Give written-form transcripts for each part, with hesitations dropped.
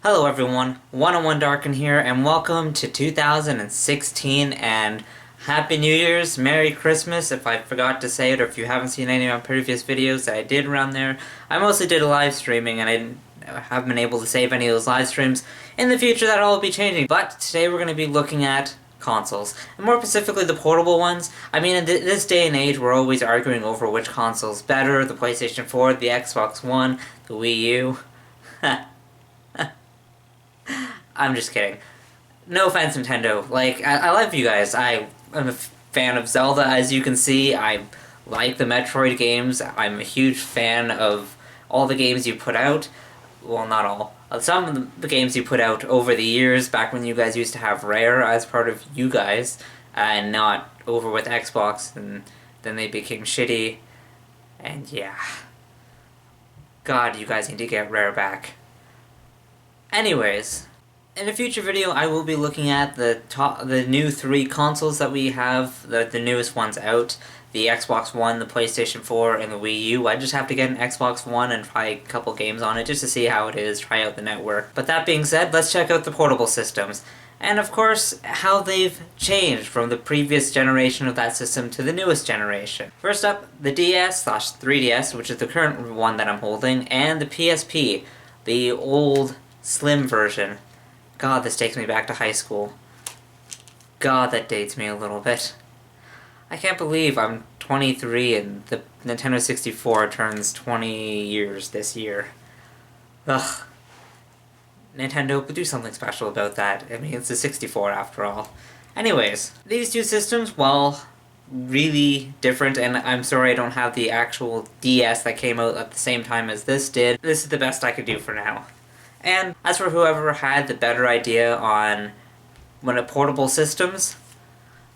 Hello everyone, 101 Darken here, and welcome to 2016, and Happy New Year's, Merry Christmas, if I forgot to say it, or if you haven't seen any of my previous videos that I did around there. I mostly did a live streaming, and I haven't been able to save any of those live streams. In the future, that'll all be changing, but today we're going to be looking at consoles, and more specifically the portable ones. I mean, in this day and age, we're always arguing over which console's better, the PlayStation 4, the Xbox One, the Wii U. I'm just kidding. No offense, Nintendo. Like, I love you guys. I'm a fan of Zelda, as you can see. I like the Metroid games. I'm a huge fan of all the games you put out. Well, not all. Some of the games you put out over the years, back when you guys used to have Rare as part of you guys, and not over with Xbox, and then they became shitty. And yeah. God, you guys need to get Rare back. Anyways, in a future video, I will be looking at the new 3 consoles that we have, the newest ones out. The Xbox One, the PlayStation 4, and the Wii U. I just have to get an Xbox One and try a couple games on it just to see how it is, try out the network. But that being said, let's check out the portable systems. And of course, how they've changed from the previous generation of that system to the newest generation. First up, the DS/3DS, which is the current one that I'm holding, and the PSP, the old slim version. God, this takes me back to high school. God, that dates me a little bit. I can't believe I'm 23 and the Nintendo 64 turns 20 years this year. Ugh. Nintendo, do something special about that. I mean, it's the 64 after all. Anyways, these two systems, while really different, and I'm sorry I don't have the actual DS that came out at the same time as this did, this is the best I could do for now. And as for whoever had the better idea on portable systems,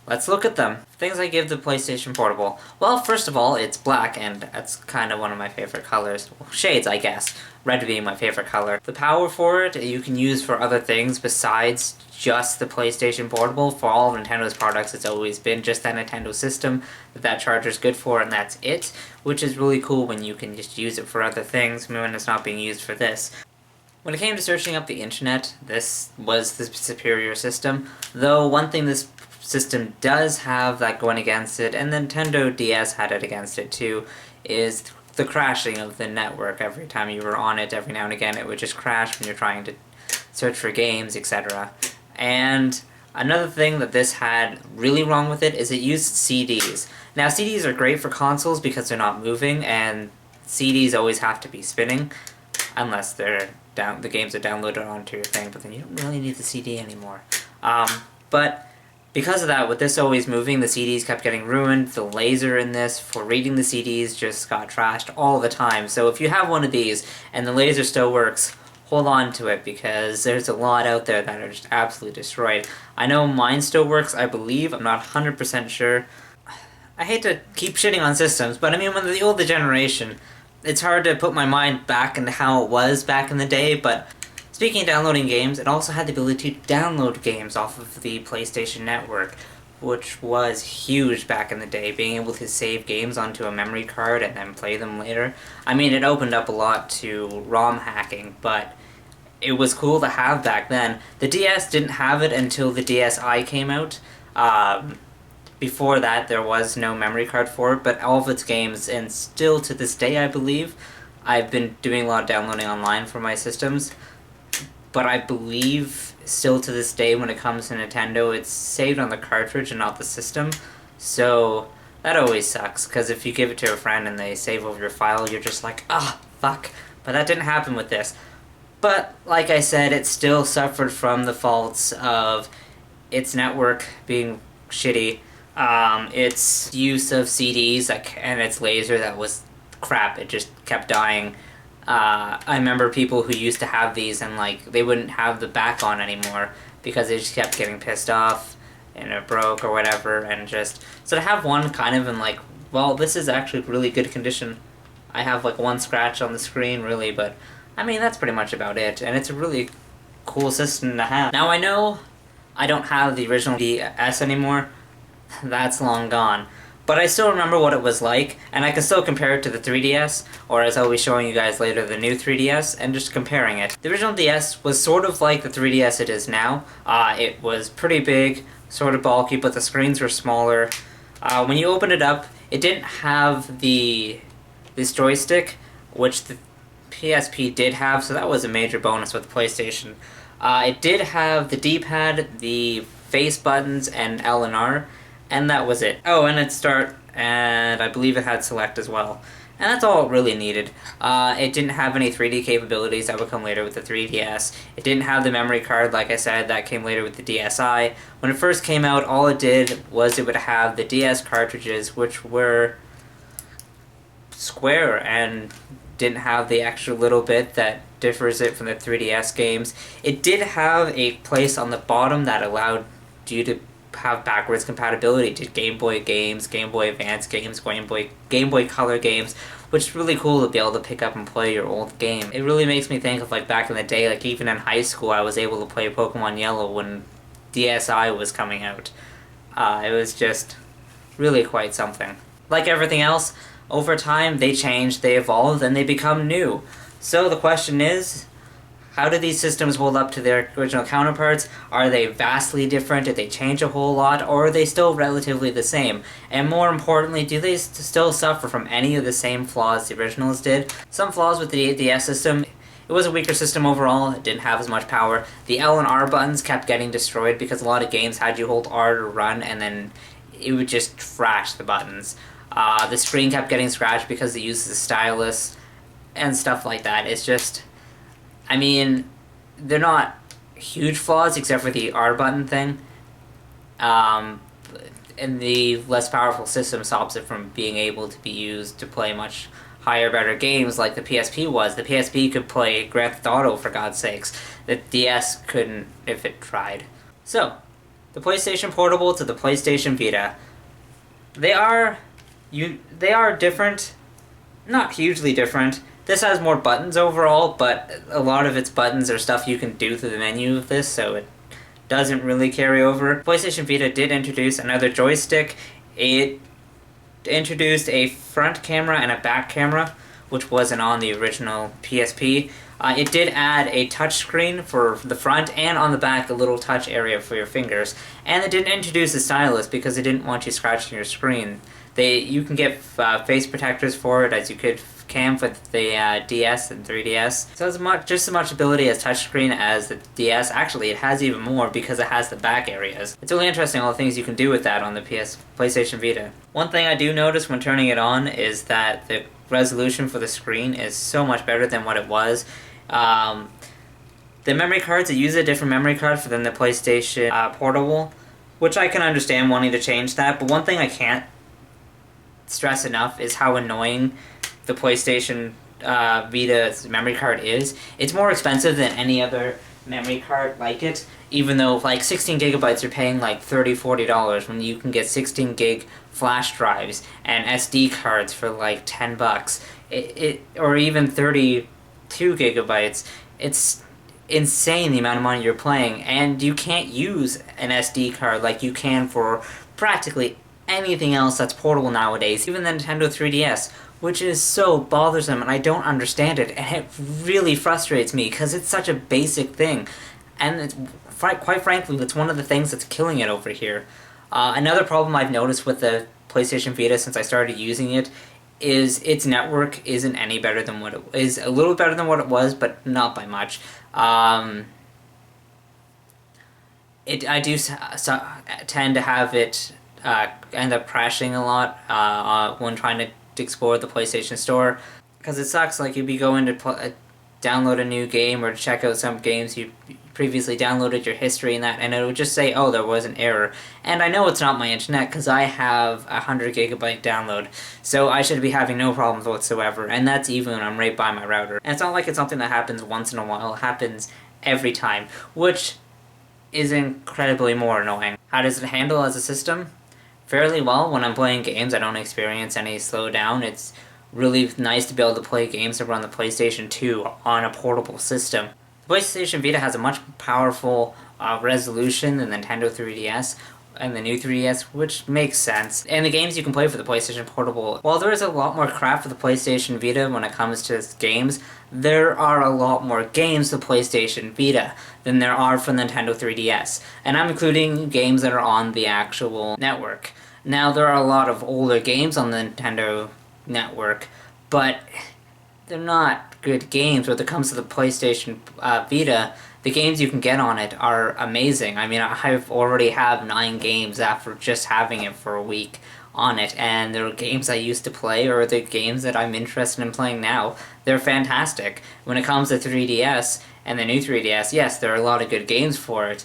let's look at them. Things I give the PlayStation Portable. Well, first of all, it's black, and that's kind of one of my favorite colors. Well, shades, I guess. Red being my favorite color. The power for it, you can use for other things besides just the PlayStation Portable. For all of Nintendo's products, it's always been just that Nintendo system that charger's good for, and that's it. Which is really cool when you can just use it for other things, when it's not being used for this. When it came to searching up the internet, this was the superior system, though one thing this system does have that going against it, and the Nintendo DS had it against it too, is the crashing of the network. Every time you were on it, every now and again, it would just crash when you're trying to search for games, etc. And another thing that this had really wrong with it is it used CDs. Now, CDs are great for consoles because they're not moving, and CDs always have to be spinning, unless the games are downloaded onto your thing, but then you don't really need the CD anymore. But because of that, with this always moving, the CDs kept getting ruined. The laser in this for reading the CDs just got trashed all the time. So if you have one of these and the laser still works, hold on to it, because there's a lot out there that are just absolutely destroyed. I know mine still works, I believe. I'm not 100% sure. I hate to keep shitting on systems, but I mean, when the older generation, it's hard to put my mind back into how it was back in the day, but speaking of downloading games, it also had the ability to download games off of the PlayStation Network, which was huge back in the day, being able to save games onto a memory card and then play them later. I mean, it opened up a lot to ROM hacking, but it was cool to have back then. The DS didn't have it until the DSi came out. Before that, there was no memory card for it, but all of its games, and still to this day, I believe, I've been doing a lot of downloading online for my systems, but I believe still to this day when it comes to Nintendo, it's saved on the cartridge and not the system, so that always sucks, because if you give it to a friend and they save over your file, you're just like, ah, fuck, but that didn't happen with this. But, like I said, it still suffered from the faults of its network being shitty, its use of CDs, and its laser that was crap. It just kept dying. I remember people who used to have these and they wouldn't have the back on anymore because they just kept getting pissed off and it broke or whatever, and so to have one kind of in well, this is actually really good condition. I have one scratch on the screen really, but I mean, that's pretty much about it, and it's a really cool system to have. Now, I know I don't have the original DS anymore. That's long gone. but I still remember what it was like, and I can still compare it to the 3DS, or as I'll be showing you guys later, the new 3DS, and just comparing it. The original DS was sort of like the 3DS it is now. It was pretty big, sort of bulky, but the screens were smaller. When you open it up, it didn't have this joystick, which the PSP did have, so that was a major bonus with the PlayStation. It did have the D-pad, the face buttons, and L and R, and that was it. Oh, and it's start, and I believe it had select as well. And that's all it really needed. It didn't have any 3D capabilities that would come later with the 3DS. It didn't have the memory card, like I said, that came later with the DSi. When it first came out, all it did was it would have the DS cartridges, which were square and didn't have the extra little bit that differs it from the 3DS games. It did have a place on the bottom that allowed you to have backwards compatibility to Game Boy games, Game Boy Advance games, Game Boy Color games, which is really cool to be able to pick up and play your old game. It really makes me think of like back in the day, like even in high school I was able to play Pokemon Yellow when DSi was coming out. It was just really quite something. Like everything else, over time they change, they evolve, and they become new. So the question is, how do these systems hold up to their original counterparts? Are they vastly different? Did they change a whole lot? Or are they still relatively the same? And more importantly, do they still suffer from any of the same flaws the originals did? Some flaws with the DS system. It was a weaker system overall, it didn't have as much power. The L and R buttons kept getting destroyed because a lot of games had you hold R to run and then it would just trash the buttons. The screen kept getting scratched because it uses the stylus and stuff like that. It's just, I mean, they're not huge flaws except for the R button thing. And the less powerful system stops it from being able to be used to play much higher, better games like the PSP was. The PSP could play Grand Theft Auto, for God's sakes. The DS couldn't if it tried. So, the PlayStation Portable to the PlayStation Vita. They are different. Not hugely different. This has more buttons overall, but a lot of its buttons are stuff you can do through the menu of this, so it doesn't really carry over. PlayStation Vita did introduce another joystick. It introduced a front camera and a back camera, which wasn't on the original PSP. It did add a touchscreen for the front, and on the back a little touch area for your fingers. And it didn't introduce a stylus because it didn't want you scratching your screen. You can get face protectors for it, as you can with the DS and 3DS. So it's just as much ability as touchscreen as the DS. Actually, it has even more because it has the back areas. It's really interesting all the things you can do with that on the PlayStation Vita. One thing I do notice when turning it on is that the resolution for the screen is so much better than what it was. The memory cards, it uses a different memory card than the PlayStation Portable, which I can understand wanting to change that, but one thing I can't stress enough is how annoying the PlayStation Vita's memory card is. It's more expensive than any other memory card like it, even though like 16 gigabytes you're paying like $30-40 when you can get 16 gig flash drives and SD cards for like $10. Or even 32 gigabytes. It's insane the amount of money you're playing, and you can't use an SD card like you can for practically anything else that's portable nowadays, even the Nintendo 3DS, which is so bothersome, and I don't understand it, and it really frustrates me because it's such a basic thing, and it's, quite frankly, it's one of the things that's killing it over here. Another problem I've noticed with the PlayStation Vita since I started using it is its network isn't any better than what it is. A little better than what it was, but not by much. I do tend to have it end up crashing a lot when trying to explore the PlayStation Store, because it sucks. Like, you'd be going to download a new game or to check out some games you previously downloaded, your history and that, and it would just say, oh, there was an error. And I know it's not my internet because I have a 100 gigabyte download, so I should be having no problems whatsoever, and that's even when I'm right by my router. And it's not like it's something that happens once in a while, it happens every time, which is incredibly more annoying. How does it handle as a system? Fairly well. When I'm playing games, I don't experience any slowdown. It's really nice to be able to play games that run the PlayStation 2 on a portable system. The PlayStation Vita has a much powerful resolution than the Nintendo 3DS, and the new 3DS, which makes sense. And the games you can play for the PlayStation Portable, while there is a lot more crap for the PlayStation Vita when it comes to games, there are a lot more games for PlayStation Vita than there are for Nintendo 3DS. And I'm including games that are on the actual network. Now, there are a lot of older games on the Nintendo network, but they're not good games. When it comes to the PlayStation Vita, the games you can get on it are amazing. I mean, I've already have 9 games after just having it for a week on it, and they're games I used to play, or the games that I'm interested in playing now. They're fantastic. When it comes to 3DS and the new 3DS, yes, there are a lot of good games for it,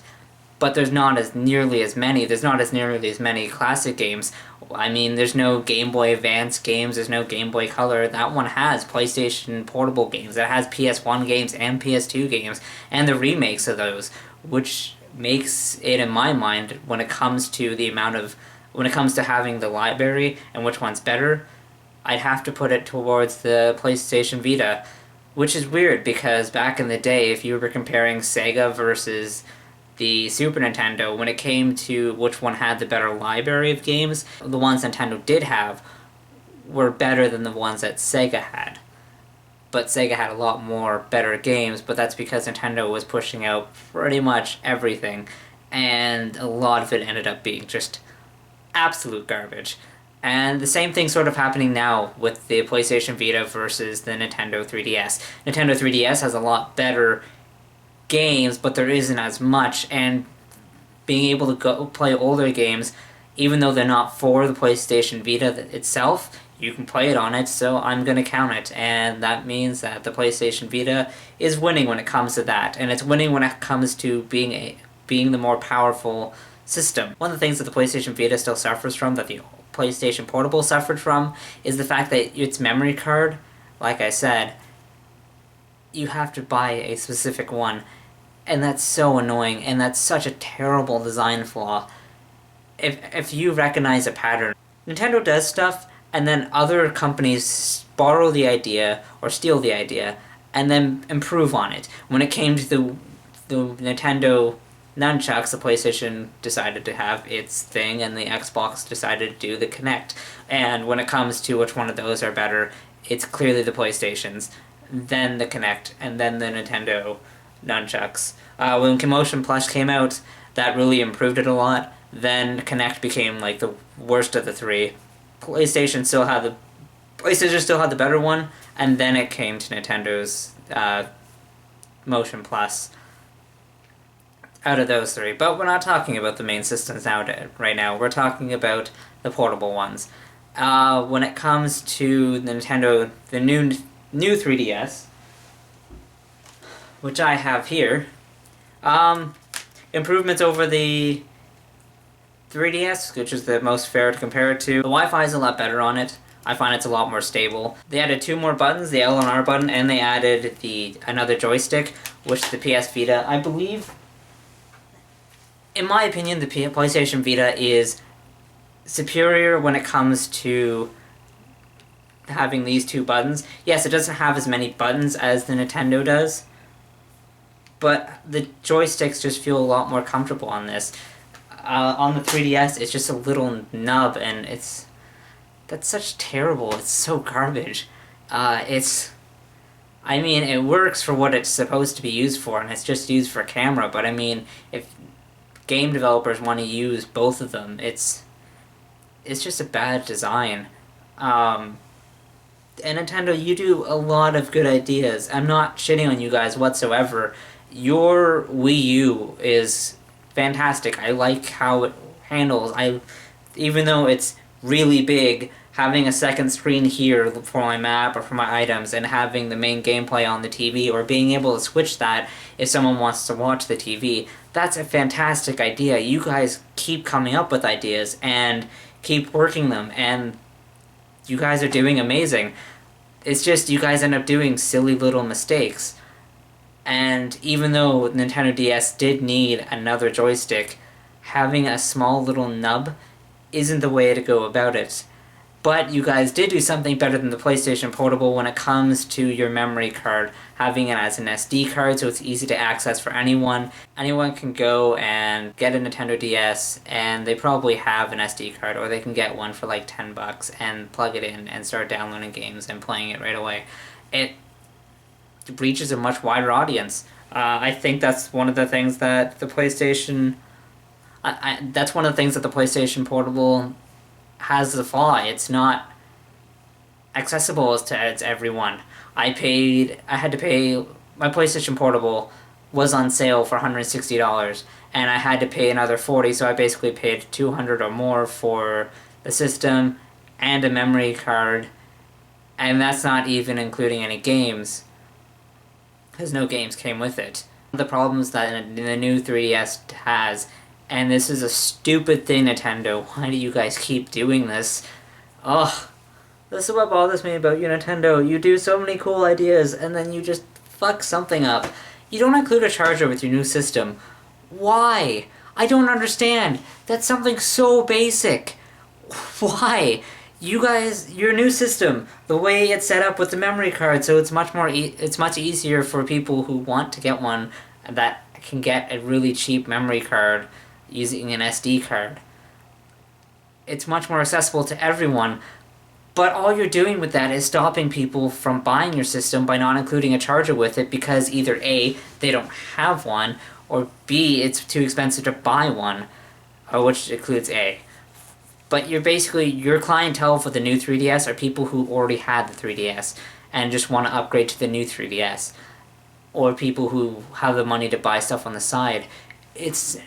but there's not as nearly as many. There's not as nearly as many classic games. I mean, there's no Game Boy Advance games, there's no Game Boy Color. That one has PlayStation Portable games. It has PS1 games and PS2 games, and the remakes of those, which makes it, in my mind, when it comes to having the library and which one's better, I'd have to put it towards the PlayStation Vita, which is weird because back in the day, if you were comparing Sega versus the Super Nintendo, when it came to which one had the better library of games, the ones Nintendo did have were better than the ones that Sega had. But Sega had a lot more better games, but that's because Nintendo was pushing out pretty much everything, and a lot of it ended up being just absolute garbage. And the same thing sort of happening now with the PlayStation Vita versus the Nintendo 3DS. Nintendo 3DS has a lot better games, but there isn't as much, and being able to go play older games, even though they're not for the PlayStation Vita itself, you can play it on it, so I'm going to count it, and that means that the PlayStation Vita is winning when it comes to that, and it's winning when it comes to being the more powerful system. One of the things that the PlayStation Vita still suffers from, that the PlayStation Portable suffered from, is the fact that its memory card, like I said, you have to buy a specific one, and that's so annoying, and that's such a terrible design flaw. If you recognize a pattern, Nintendo does stuff, and then other companies borrow the idea, or steal the idea, and then improve on it. When it came to the Nintendo Nunchucks, the PlayStation decided to have its thing, and the Xbox decided to do the Kinect. And when it comes to which one of those are better, it's clearly the PlayStation's, then the Kinect, and then the Nintendo Nunchucks. When Motion Plus came out, that really improved it a lot. Then Kinect became like the worst of the three. PlayStation still had the better one, and then it came to Nintendo's Motion Plus out of those three. But we're not talking about the main systems right now. We're talking about the portable ones. When it comes to Nintendo, the new 3DS, which I have here, improvements over the 3DS, which is the most fair to compare it to. The Wi-Fi is a lot better on it. I find it's a lot more stable. They added 2 more buttons, the L and R button, and they added another joystick, which the PS Vita, I believe, in my opinion, the PlayStation Vita is superior when it comes to having these 2 buttons. Yes, it doesn't have as many buttons as the Nintendo does, but the joysticks just feel a lot more comfortable on this. On the 3DS, it's just a little nub, and that's such terrible. It's so garbage. I mean, it works for what it's supposed to be used for, and it's just used for camera, but I mean, if game developers want to use both of them, it's just a bad design. And Nintendo, you do a lot of good ideas. I'm not shitting on you guys whatsoever. Your Wii U is fantastic. I like how it handles. Even though it's really big, having a second screen here for my map or for my items, and having the main gameplay on the TV, or being able to switch that if someone wants to watch the TV, that's a fantastic idea. You guys keep coming up with ideas and keep working them, and you guys are doing amazing. It's just you guys end up doing silly little mistakes. And even though Nintendo DS did need another joystick, having a small little nub isn't the way to go about it. But you guys did do something better than the PlayStation Portable when it comes to your memory card, having it as an SD card so it's easy to access for anyone. Anyone can go and get a Nintendo DS and they probably have an SD card, or they can get one for like $10 and plug it in and start downloading games and playing it right away. It reaches a much wider audience. I think that's one of the things that the PlayStation... that's one of the things that the PlayStation Portable has the flaw. It's not accessible to everyone. I had to pay, my PlayStation Portable was on sale for $160, and I had to pay another $40, so I basically paid $200 or more for the system and a memory card, and that's not even including any games, because no games came with it. The problems that the new 3DS has, and this is a stupid thing, Nintendo. Why do you guys keep doing this? Ugh. This is what bothers me about you, Nintendo. You do so many cool ideas, and then you just fuck something up. You don't include a charger with your new system. Why? I don't understand. That's something so basic. Why? You guys, your new system, the way it's set up with the memory card, so it's much more it's much easier for people who want to get one that can get a really cheap memory card using an SD card. It's much more accessible to everyone, but all you're doing with that is stopping people from buying your system by not including a charger with it, because either A, they don't have one, or B, it's too expensive to buy one, which includes A. But you're basically, your clientele for the new 3DS are people who already had the 3DS and just want to upgrade to the new 3DS, or people who have the money to buy stuff on the side. It's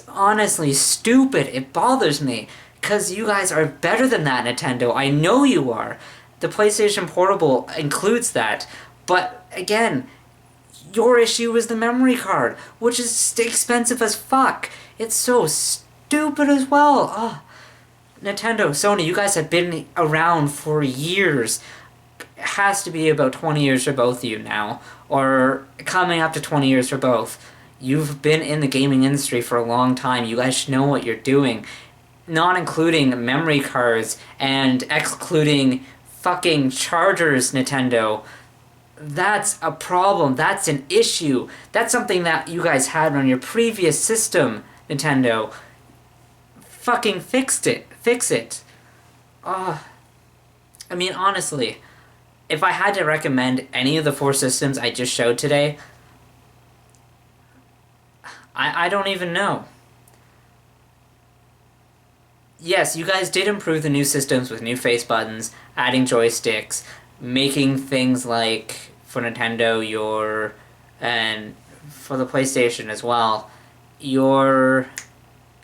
honestly stupid. It bothers me, because you guys are better than that, Nintendo. I know you are. The PlayStation Portable includes that. But, again, your issue is the memory card, which is expensive as fuck. It's so stupid as well. Ugh. Nintendo, Sony, you guys have been around for years. It has to be about 20 years for both of you now, or coming up to 20 years for both. You've been in the gaming industry for a long time. You guys should know what you're doing. Not including memory cards and excluding fucking chargers, Nintendo. That's a problem. That's an issue. That's something that you guys had on your previous system, Nintendo. Fucking fix it. I mean, honestly, if I had to recommend any of the 4 systems I just showed today, I don't even know. Yes, you guys did improve the new systems with new face buttons, adding joysticks, making things like, for Nintendo, and for the PlayStation as well, your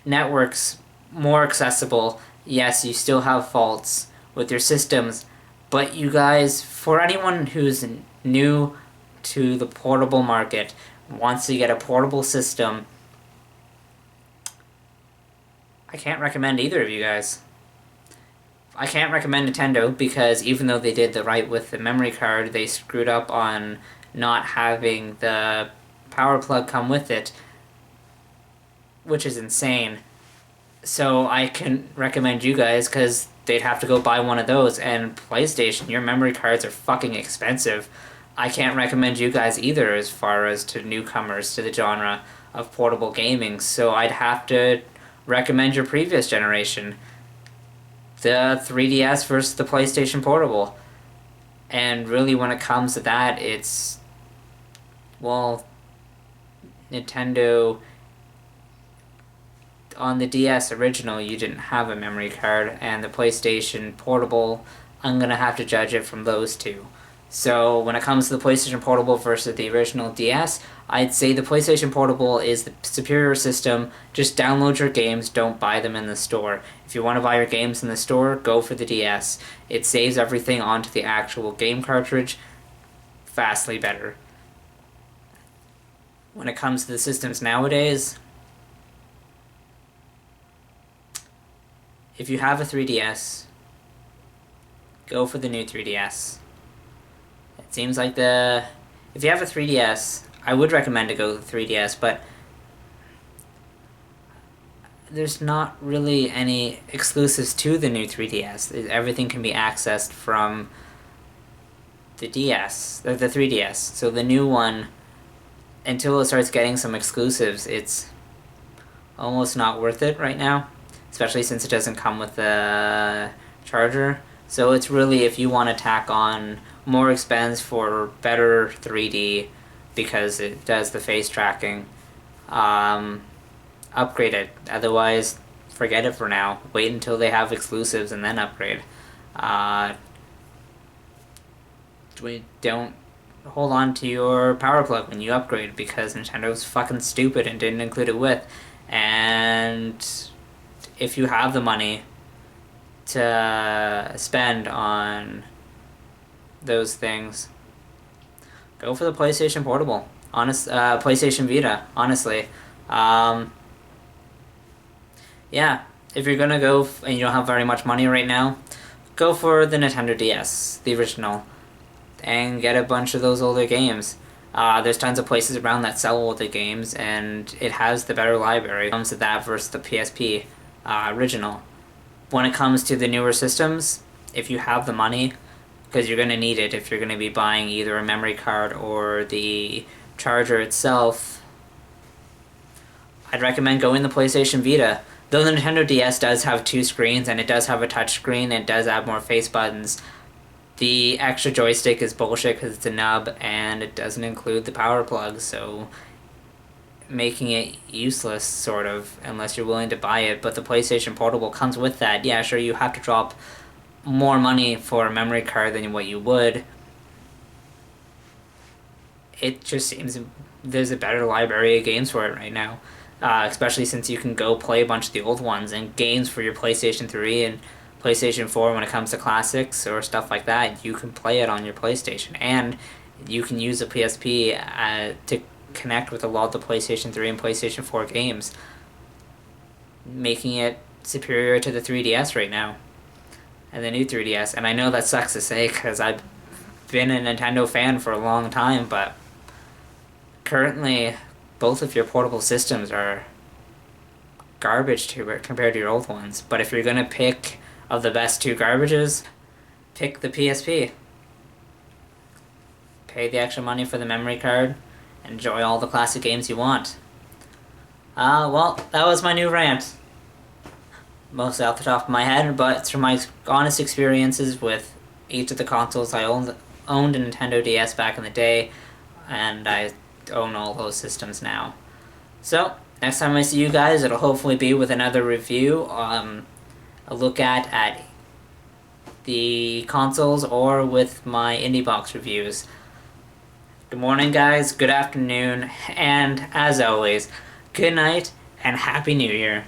network's more accessible. Yes, you still have faults with your systems, but you guys, for anyone who's new to the portable market, wants to get a portable system, I can't recommend either of you guys. I can't recommend Nintendo, because even though they did the right with the memory card, they screwed up on not having the power plug come with it, which is insane. So I can recommend you guys, because they'd have to go buy one of those, and PlayStation, your memory cards are fucking expensive. I can't recommend you guys either as far as to newcomers to the genre of portable gaming, so I'd have to recommend your previous generation, the 3DS versus the PlayStation Portable. And really, when it comes to that, it's, well, Nintendo, on the DS original, you didn't have a memory card, and the PlayStation Portable, I'm gonna have to judge it from those two. So when it comes to the PlayStation Portable versus the original DS, I'd say the PlayStation Portable is the superior system. Just download your games, don't buy them in the store. If you want to buy your games in the store, go for the DS. It saves everything onto the actual game cartridge vastly better. When it comes to the systems nowadays, if you have a 3DS, go for the new 3DS. It seems like if you have a 3DS, I would recommend to go with the 3DS, but there's not really any exclusives to the new 3DS. Everything can be accessed from the DS, the 3DS. So the new one, until it starts getting some exclusives, it's almost not worth it right now, especially since it doesn't come with a charger. So it's really, if you want to tack on more expense for better 3D, because it does the face tracking, upgrade it. Otherwise, forget it for now. Wait until they have exclusives and then upgrade. Don't hold on to your power plug when you upgrade, because Nintendo's fucking stupid and didn't include it with. And if you have the money to spend on those things, go for the PlayStation Portable. PlayStation Vita, honestly. Yeah, if you're gonna go and you don't have very much money right now, go for the Nintendo DS, the original, and get a bunch of those older games. There's tons of places around that sell older games, and it has the better library. It comes to that versus the PSP original. When it comes to the newer systems, if you have the money, because you're going to need it if you're going to be buying either a memory card or the charger itself, I'd recommend going the PlayStation Vita. Though the Nintendo DS does have 2 screens, and it does have a touch screen, and it does have more face buttons, the extra joystick is bullshit because it's a nub, and it doesn't include the power plug, so making it useless, sort of, unless you're willing to buy it. But the PlayStation Portable comes with that. Yeah, sure, you have to drop more money for a memory card than what you would. It just seems there's a better library of games for it right now. Especially since you can go play a bunch of the old ones, and games for your PlayStation 3 and PlayStation 4 when it comes to classics or stuff like that, you can play it on your PlayStation. And you can use a PSP to connect with a lot of the PlayStation 3 and PlayStation 4 games, making it superior to the 3DS right now and the new 3DS. And I know that sucks to say because I've been a Nintendo fan for a long time, but currently both of your portable systems are garbage compared to your old ones. But if you're going to pick of the best 2 garbages, pick the PSP. Pay the extra money for the memory card. Enjoy all the classic games you want. Well, that was my new rant. Mostly off the top of my head, but through my honest experiences with each of the consoles. I owned a Nintendo DS back in the day, and I own all those systems now. So, next time I see you guys, it'll hopefully be with another review, a look at the consoles, or with my indie box reviews. Good morning, guys, good afternoon, and as always, good night, and Happy New Year.